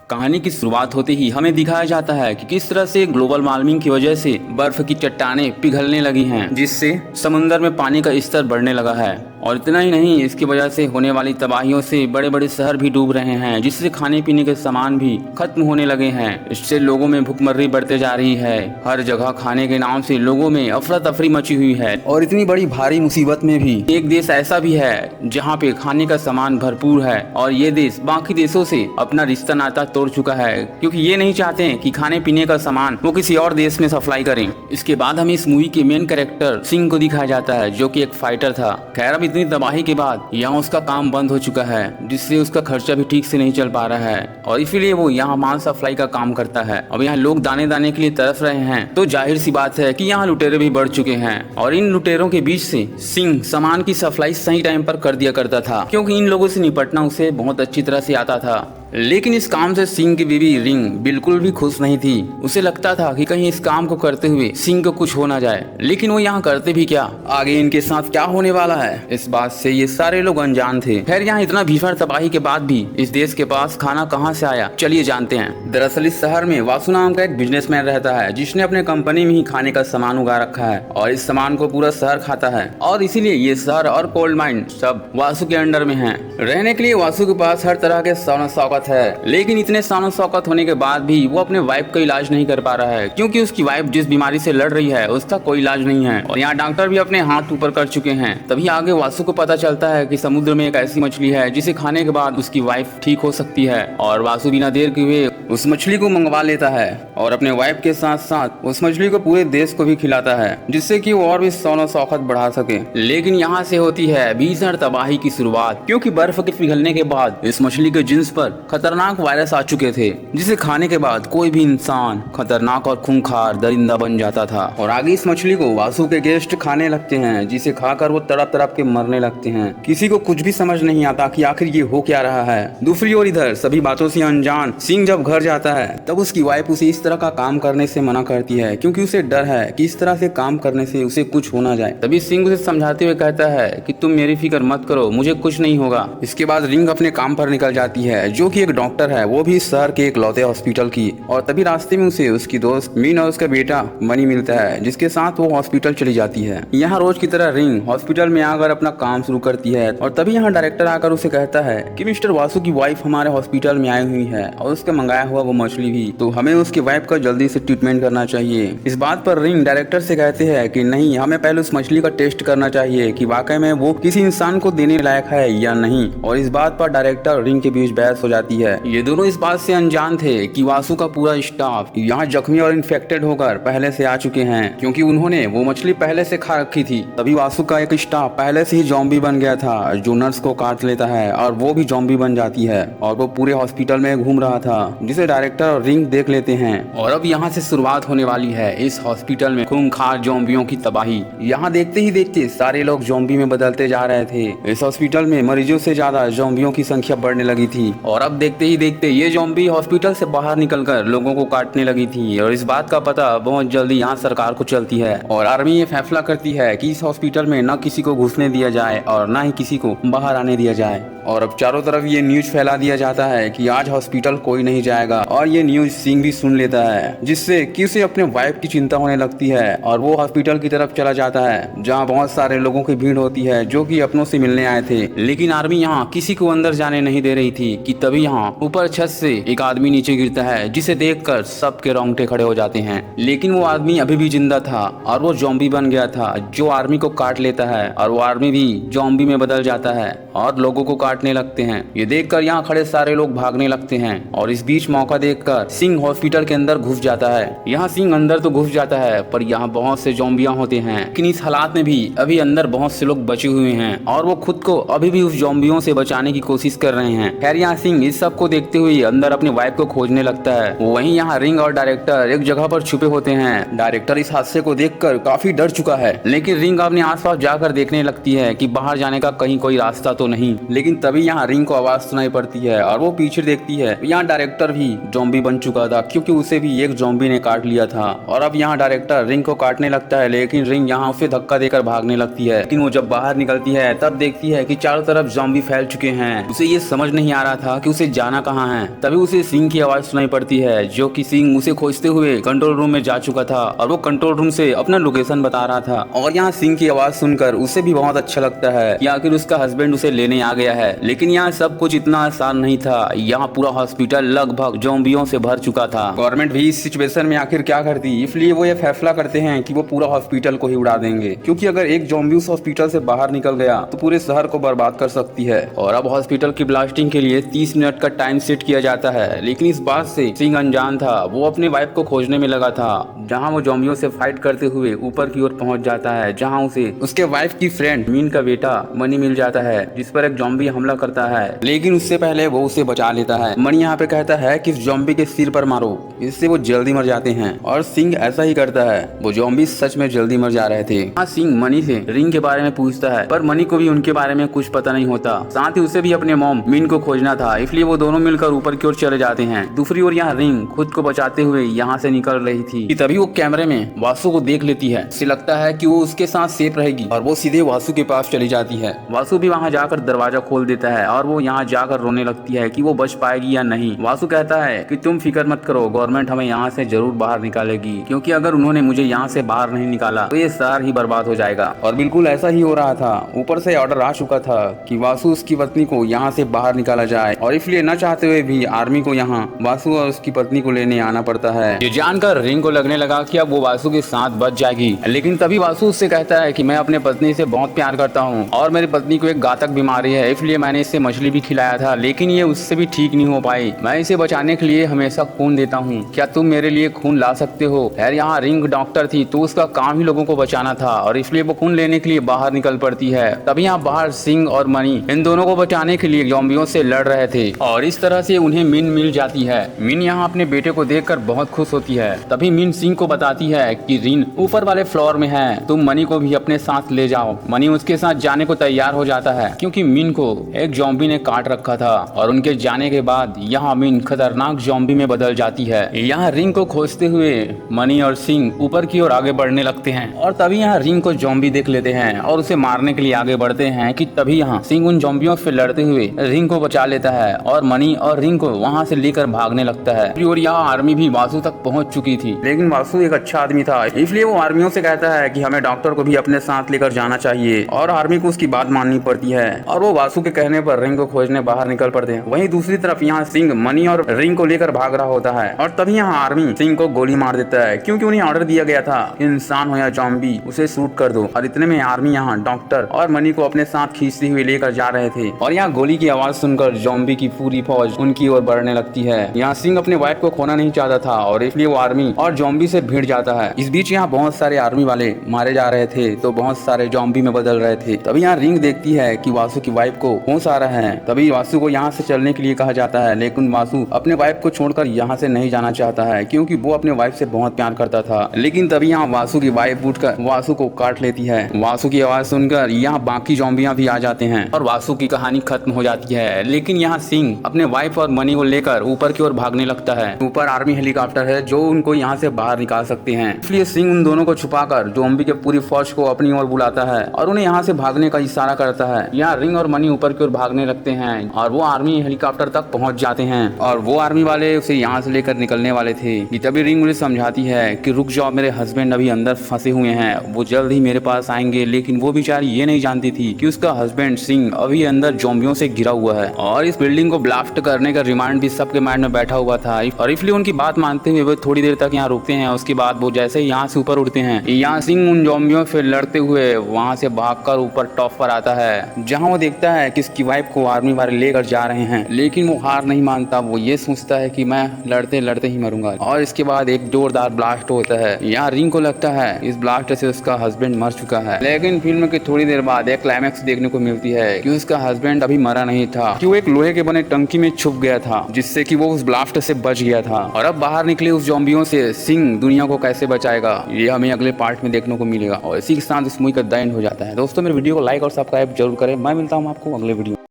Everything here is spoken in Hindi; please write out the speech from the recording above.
कहानी की शुरुआत होते ही हमें दिखाया जाता है कि किस तरह से ग्लोबल वार्मिंग की वजह से बर्फ की चट्टानें पिघलने लगी हैं, जिससे समुद्र में पानी का स्तर बढ़ने लगा है। और इतना ही नहीं, इसकी वजह से होने वाली तबाहियों से बड़े बड़े शहर भी डूब रहे हैं, जिससे खाने पीने के सामान भी खत्म होने लगे हैं। इससे लोगों में भुखमरी बढ़ते जा रही है। हर जगह खाने के नाम से लोगों में अफरा तफरी मची हुई है। और इतनी बड़ी भारी मुसीबत में भी एक देश ऐसा भी है जहाँ पे खाने का सामान भरपूर है, और ये देश बाकी देशों से अपना रिश्ता नाता तोड़ चुका है, क्योंकि ये नहीं चाहते हैं कि खाने पीने का सामान वो किसी और देश में सप्लाई करें। इसके बाद हमें इस मूवी के मेन कैरेक्टर सिंह को दिखाया जाता है, जो कि एक फाइटर था। खैर, अब इतनी तबाही के बाद यहाँ उसका काम बंद हो चुका है, जिससे उसका खर्चा भी ठीक से नहीं चल पा रहा है, और इसीलिए वो यहाँ माल सप्लाई का काम करता है। अब यहाँ लोग दाने दाने के लिए तरस रहे हैं, तो जाहिर सी बात है कि यहाँ लुटेरे भी बढ़ चुके हैं। और इन लुटेरों के बीच से सिंह सामान की सप्लाई सही टाइम पर कर दिया करता था, क्योंकि इन लोगों से निपटना उसे बहुत अच्छी तरह से आता था। लेकिन इस काम से सिंह की बीवी रिंग बिल्कुल भी खुश नहीं थी। उसे लगता था कि कहीं इस काम को करते हुए सिंह को कुछ हो ना जाए। लेकिन वो यहाँ करते भी क्या, आगे इनके साथ क्या होने वाला है, इस बात से ये सारे लोग अनजान थे। खैर, यहाँ इतना भीषण तबाही के बाद भी इस देश के पास खाना कहाँ से आया, चलिए जानते हैं। दरअसल इस शहर में वासु नाम का एक बिजनेसमैन रहता है, जिसने अपने कंपनी में ही खाने का सामान उगा रखा है, और इस सामान को पूरा शहर खाता है। और इसीलिए ये शहर और कोल्ड माइन सब वासु के अंडर में है। रहने के लिए वासु के पास हर तरह के शान शौकत है, लेकिन इतने शान शौकत होने के बाद भी वो अपने वाइफ का इलाज नहीं कर पा रहा है, क्योंकि उसकी वाइफ जिस बीमारी से लड़ रही है उसका कोई इलाज नहीं है। और यहाँ डॉक्टर भी अपने हाथ ऊपर कर चुके हैं। तभी आगे वासु को पता चलता है कि समुद्र में एक ऐसी मछली है जिसे खाने के बाद उसकी वाइफ ठीक हो सकती है। और वासु बिना देर किए उस मछली को मंगवा लेता है, और अपने वाइफ के साथ साथ उस मछली को पूरे देश को भी खिलाता है, जिससे कि वो और भी शान शौकत बढ़ा सके। लेकिन यहाँ से होती है भीषण तबाही की शुरुआत, क्योंकि बर्फ के पिघलने के बाद इस मछली के जिन्स पर खतरनाक वायरस आ चुके थे, जिसे खाने के बाद कोई भी इंसान खतरनाक और खूंखार दरिंदा बन जाता था। और आगे इस मछली को वासु के गेस्ट खाने लगते हैं, जिसे खाकर वो तड़प तड़प के मरने लगते हैं। किसी को कुछ भी समझ नहीं आता कि आखिर ये हो क्या रहा है। दूसरी ओर इधर सभी बातों से अनजान सिंह जब घर जाता है, तब उसकी वाइफ उसे इस तरह का काम करने से मना करती है, क्योंकि उसे डर है कि इस तरह से काम करने से उसे कुछ हो ना जाए। तभी सिंह उसे समझाते हुए कहता है कि तुम मेरी फिक्र मत करो, मुझे कुछ नहीं होगा। इसके बाद रिंग अपने काम पर निकल जाती है, जो कि एक डॉक्टर है, वो भी शहर के एक लौते हॉस्पिटल की। और तभी रास्ते में उसे उसकी दोस्त मीन और उसका बेटा मनी मिलता है, जिसके साथ वो हॉस्पिटल चली जाती है। यहाँ रोज की तरह रिंग हॉस्पिटल में आकर अपना काम शुरू करती है, और तभी यहाँ डायरेक्टर आकर उसे कहता है कि मिस्टर वासु की वाइफ हमारे हॉस्पिटल में आई हुई है, और उसका मंगाया हुआ वो मछली भी, तो हमें उसकी वाइफ का जल्दी से ट्रीटमेंट करना चाहिए। इस बात पर रिंग डायरेक्टर से कहते हैं कि नहीं, हमें पहले उस मछली का टेस्ट करना चाहिए कि वाकई में वो किसी इंसान को देने लायक है या नहीं। और इस बात पर डायरेक्टर रिंग के बीच बहस हो जाती है। ये दोनों इस बात से अनजान थे कि वासु का पूरा स्टाफ यहाँ जख्मी और इन्फेक्टेड होकर पहले से आ चुके हैं, क्योंकि उन्होंने वो मछली पहले से खा रखी थी। तभी वासु का एक स्टाफ पहले से ही ज़ॉम्बी बन गया था, जो नर्स को काट लेता है, और वो भी ज़ॉम्बी बन जाती है, और वो पूरे हॉस्पिटल में घूम रहा था, जिसे डायरेक्टर और रिंग देख लेते हैं। और अब यहाँ से शुरुआत होने वाली है इस हॉस्पिटल में खूंखार ज़ॉम्बियों की तबाही। यहाँ देखते ही देखते सारे लोग ज़ॉम्बी में बदलते जा रहे थे। इस हॉस्पिटल में मरीजों से ज्यादा ज़ॉम्बियों की संख्या बढ़ने लगी थी, और अब देखते ही देखते ये ज़ॉम्बी हॉस्पिटल से बाहर निकलकर लोगों को काटने लगी थी। और इस बात का पता बहुत जल्दी यहाँ सरकार को चलती है, और आर्मी ये फैसला करती है कि इस हॉस्पिटल में न किसी को घुसने दिया जाए और न ही किसी को बाहर आने दिया जाए। और अब चारों तरफ ये न्यूज फैला दिया जाता है कि आज हॉस्पिटल कोई नहीं जाएगा। और ये न्यूज सिंह भी सुन लेता है, जिससे कि उसे अपने वाइफ की चिंता होने लगती है, और वो हॉस्पिटल की तरफ चला जाता है, जहाँ बहुत सारे लोगों की भीड़ होती है, जो कि अपनों से मिलने आए थे। लेकिन आर्मी यहाँ किसी को अंदर जाने नहीं दे रही थी कि तभी यहाँ ऊपर छत से एक आदमी नीचे गिरता है, जिसे देखकर सबके रोंगटे खड़े हो जाते हैं। लेकिन वो आदमी अभी भी जिंदा था, और वो ज़ॉम्बी बन गया था, जो आर्मी को काट लेता है, और वो आर्मी भी ज़ॉम्बी में बदल जाता है और लोगों को काटने लगते हैं। ये देखकर यहाँ खड़े सारे लोग भागने लगते हैं, और इस बीच मौका देखकर सिंह हॉस्पिटल के अंदर घुस जाता है। यहाँ सिंह अंदर तो घुस जाता है, पर यहाँ बहुत से ज़ॉम्बियां होते हैं। लेकिन इस हालात में भी अभी अंदर बहुत से लोग बचे हुए हैं, और वो खुद को अभी भी उस ज़ॉम्बियों से बचाने की कोशिश कर रहे हैं। खैर, यहाँ सिंह इस सब को देखते हुए अंदर अपने वाइफ को खोजने लगता है। वहीं यहाँ रिंग और डायरेक्टर एक जगह पर छुपे होते हैं। डायरेक्टर इस हादसे को देखकर काफी डर चुका है, लेकिन रिंग अपने आसपास जाकर देखने लगती है कि बाहर जाने का कहीं कोई रास्ता तो नहीं। लेकिन तभी यहाँ रिंग को आवाज सुनाई पड़ती है, और वो पीछे देखती है। यहाँ डायरेक्टर भी ज़ॉम्बी बन चुका था, क्योंकि उसे भी एक ज़ॉम्बी ने काट लिया था। और अब यहाँ डायरेक्टर रिंग को काटने लगता है, लेकिन रिंग यहाँ उसे धक्का देकर भागने लगती है। लेकिन वो जब बाहर निकलती है, तब देखती है कि चारों तरफ ज़ॉम्बी फैल चुके हैं। उसे ये समझ नहीं आ रहा था कि उसे उसे जाना कहाँ है। तभी उसे सिंह की आवाज सुनाई पड़ती है, जो कि सिंह उसे खोजते हुए कंट्रोल रूम में जा चुका था और वो कंट्रोल रूम से अपना लोकेशन बता रहा था। और यहाँ सिंह की आवाज सुनकर उसे भी बहुत अच्छा लगता है कि आखिर उसका हस्बैंड उसे लेने आ गया है। लेकिन यहाँ सब कुछ इतना आसान नहीं था। यहाँ पूरा हॉस्पिटल लगभग ज़ॉम्बियों से भर चुका था। गवर्नमेंट भी इस सिचुएशन में आखिर क्या करती, इसलिए वो ये फैसला करते हैं कि वो पूरा हॉस्पिटल को ही उड़ा देंगे, क्योंकि अगर एक ज़ॉम्बी उस हॉस्पिटल से बाहर निकल गया तो पूरे शहर को बर्बाद कर सकती है। और अब हॉस्पिटल की ब्लास्टिंग के लिए 30 मिनट का टाइम सेट किया जाता है। लेकिन इस बात से सिंह अनजान था। वो अपने वाइफ को खोजने में लगा था। जहाँ वो ज़ॉम्बियों से फाइट करते हुए ऊपर की ओर पहुंच जाता है, जहाँ उसे उसके वाइफ की फ्रेंड मीन का बेटा मनी मिल जाता है, जिस पर एक ज़ॉम्बी हमला करता है। लेकिन उससे पहले वो उसे बचा लेता है। मनी यहाँ पे कहता है कि ज़ॉम्बी के सिर पर मारो, इससे वो जल्दी मर जाते हैं। और सिंह ऐसा ही करता है। वो ज़ॉम्बी सच में जल्दी मर जा रहे थे। हाँ, सिंह मनी से रिंग के बारे में पूछता है, पर मनी को भी उनके बारे में कुछ पता नहीं होता। साथ ही उसे भी अपने मॉम मीन को खोजना था, इसलिए वो दोनों मिलकर ऊपर की ओर चले जाते हैं। दूसरी ओर यहाँ रिंग खुद को बचाते हुए यहाँ से निकल रही थी कि तभी वो कैमरे में वासु को देख लेती है। उसे लगता है कि वो उसके साथ सेफ रहेगी और वो सीधे वासु के पास चली जाती है। वासु भी वहाँ जाकर दरवाजा खोल देता है और वो यहाँ जाकर रोने लगती है कि वो बच पाएगी या नहीं। वासु कहता है कि तुम फिक्र मत करो, गवर्नमेंट हमें यहाँ से जरूर बाहर निकालेगी, क्योंकि अगर उन्होंने मुझे यहाँ से बाहर नहीं निकाला तो ये शहर ही बर्बाद हो जाएगा। और बिल्कुल ऐसा ही हो रहा था। ऊपर से ऑर्डर आ चुका था कि वासु उसकी पत्नी को यहाँ से बाहर निकाला जाए, और इसलिए न चाहते हुए भी आर्मी को यहाँ वासु और उसकी पत्नी को लेने आना पड़ता है। ये जानकर रिंग को लगने लगा कि अब वो वासु के साथ बच जाएगी। लेकिन तभी वासु उससे कहता है कि मैं अपने पत्नी से बहुत प्यार करता हूँ और मेरी पत्नी को एक घातक बीमारी है, इसलिए मैंने इसे मछली भी खिलाया था, लेकिन ये उससे भी ठीक नहीं हो पाई। मैं इसे बचाने के लिए हमेशा खून देता हूँ, क्या तुम मेरे लिए खून ला सकते हो? यार, यहाँ रिंग डॉक्टर थी तो उसका काम ही लोगों को बचाना था, और इसलिए वो खून लेने के लिए बाहर निकल पड़ती है। तभी यहाँ बाहर सिंह और मनी इन दोनों को बचाने के लिए ज़ॉम्बियों से लड़ रहे थे, और इस तरह से उन्हें मीन मिल जाती है। मीन यहाँ अपने बेटे को देखकर बहुत खुश होती है। तभी मीन सिंह को बताती है कि रिन ऊपर वाले फ्लोर में है, तुम मनी को भी अपने साथ ले जाओ। मनी उसके साथ जाने को तैयार हो जाता है, क्योंकि मीन को एक ज़ॉम्बी ने काट रखा था, और उनके जाने के बाद यहाँ मीन खतरनाक ज़ॉम्बी में बदल जाती है। यहाँ रिंग को खोजते हुए मनी और सिंह ऊपर की ओर आगे बढ़ने लगते हैं, और तभी यहाँ रिंग को ज़ॉम्बी देख लेते हैं और उसे मारने के लिए आगे बढ़ते हैं कि तभी यहाँ सिंह उन ज़ॉम्बियों से लड़ते हुए रिंग को बचा लेता है, और मनी और रिंग को वहाँ से लेकर भागने लगता है। और यहाँ आर्मी भी वासु तक पहुँच चुकी थी, लेकिन वासु एक अच्छा आदमी था, इसलिए वो आर्मियों से कहता है कि हमें डॉक्टर को भी अपने साथ लेकर जाना चाहिए, और आर्मी को उसकी बात माननी पड़ती है, और वो वासु के कहने पर रिंग को खोजने बाहर निकल पड़ते हैं। वहीं दूसरी तरफ यहाँ सिंह मनी और रिंग को लेकर भाग रहा होता है, और तभी यहाँ आर्मी सिंह को गोली मार देता है, क्योंकि उन्हें ऑर्डर दिया गया था इंसान हो या ज़ॉम्बी उसे शूट कर दो। और इतने में आर्मी यहाँ डॉक्टर और मनी को अपने साथ खींचते हुए लेकर जा रहे थे, और यहाँ गोली की आवाज सुनकर ज़ॉम्बी की पूरी फौज उनकी ओर बढ़ने लगती है। यहाँ सिंह अपने वाइफ को खोना नहीं चाहता था, और इसलिए वो आर्मी और ज़ॉम्बी से भिड़ जाता है। इस बीच यहाँ बहुत सारे आर्मी वाले मारे जा रहे थे, तो बहुत सारे ज़ॉम्बी में बदल रहे थे। तभी यहाँ रिंग देखती है कि वासु की वाइफ को होश आ रहा है। तभी वासु को यहाँ से चलने के लिए कहा जाता है, लेकिन वासु अपने वाइफ को छोड़कर यहाँ से नहीं जाना चाहता है, क्योंकि वो अपने वाइफ से बहुत प्यार करता था। लेकिन तभी यहाँ वासु की वाइफ उठकर वासु को काट लेती है। वासु की आवाज सुनकर यहाँ बाकी ज़ॉम्बियां भी आ जाते हैं, और वासु की कहानी खत्म हो जाती है। लेकिन यहाँ सिंह अपने वाइफ और मनी को लेकर ऊपर की ओर भागने लगता है। ऊपर आर्मी हेलीकॉप्टर है जो उनको यहाँ से बाहर निकाल सकते हैं, इसलिए सिंह उन दोनों को छुपाकर ज़ॉम्बी के पूरी फौज को अपनी ओर बुलाता है और उन्हें यहाँ से भागने का इशारा करता है। यहाँ रिंग और मनी ऊपर की ओर भागने लगते हैं, और वो आर्मी हेलीकॉप्टर तक पहुँच जाते हैं, और वो आर्मी वाले उसे यहाँ से लेकर निकलने वाले थे कि तभी रिंग उन्हें समझाती है कि रुक जाओ, मेरे हस्बैंड अभी अंदर फंसे हुए हैं, वो जल्द ही मेरे पास आएंगे। लेकिन वो बेचारी ये नहीं जानती थी कि उसका हस्बैंड सिंह अभी अंदर ज़ॉम्बियों से घिरा हुआ है, और इस बिल्डिंग को ब्लास्ट करने का रिमांड भी सबके माइंड में बैठा हुआ था। और इसलिए उनकी बात मानते हुए वो थोड़ी देर तक यहाँ रुकते हैं। उसके बाद वो जैसे ही यहाँ से ऊपर उड़ते हैं, यहाँ सिंह उन ज़ॉम्बियों से लड़ते हुए वहाँ से भागकर ऊपर टॉप पर आता है, जहाँ वो देखता है कि उसकी वाइफ को आर्मी वाले लेकर जा रहे हैं। लेकिन वो हार नहीं मानता, वो ये सोचता है कि मैं लड़ते लड़ते ही मरूंगा। और इसके बाद एक जोरदार ब्लास्ट होता है। यहाँ रिंग को लगता है इस ब्लास्ट से उसका हस्बैंड मर चुका है, लेकिन फिल्म की थोड़ी देर बाद एक क्लाइमैक्स देखने को मिलती है कि उसका हस्बैंड अभी मरा नहीं था, कि वो एक लोहे के बने टंकी में छुप गया था, जिससे कि वो उस ब्लास्ट से बच गया था। और अब बाहर निकले उस ज़ॉम्बियों से सिंह दुनिया को कैसे बचाएगा, ये हमें अगले पार्ट में देखने को मिलेगा। और इसी के साथ इस मूवी का द एंड हो जाता है। दोस्तों, मेरे वीडियो को लाइक और सब्सक्राइब जरूर करें। मैं मिलता हूँ आपको अगले वीडियो।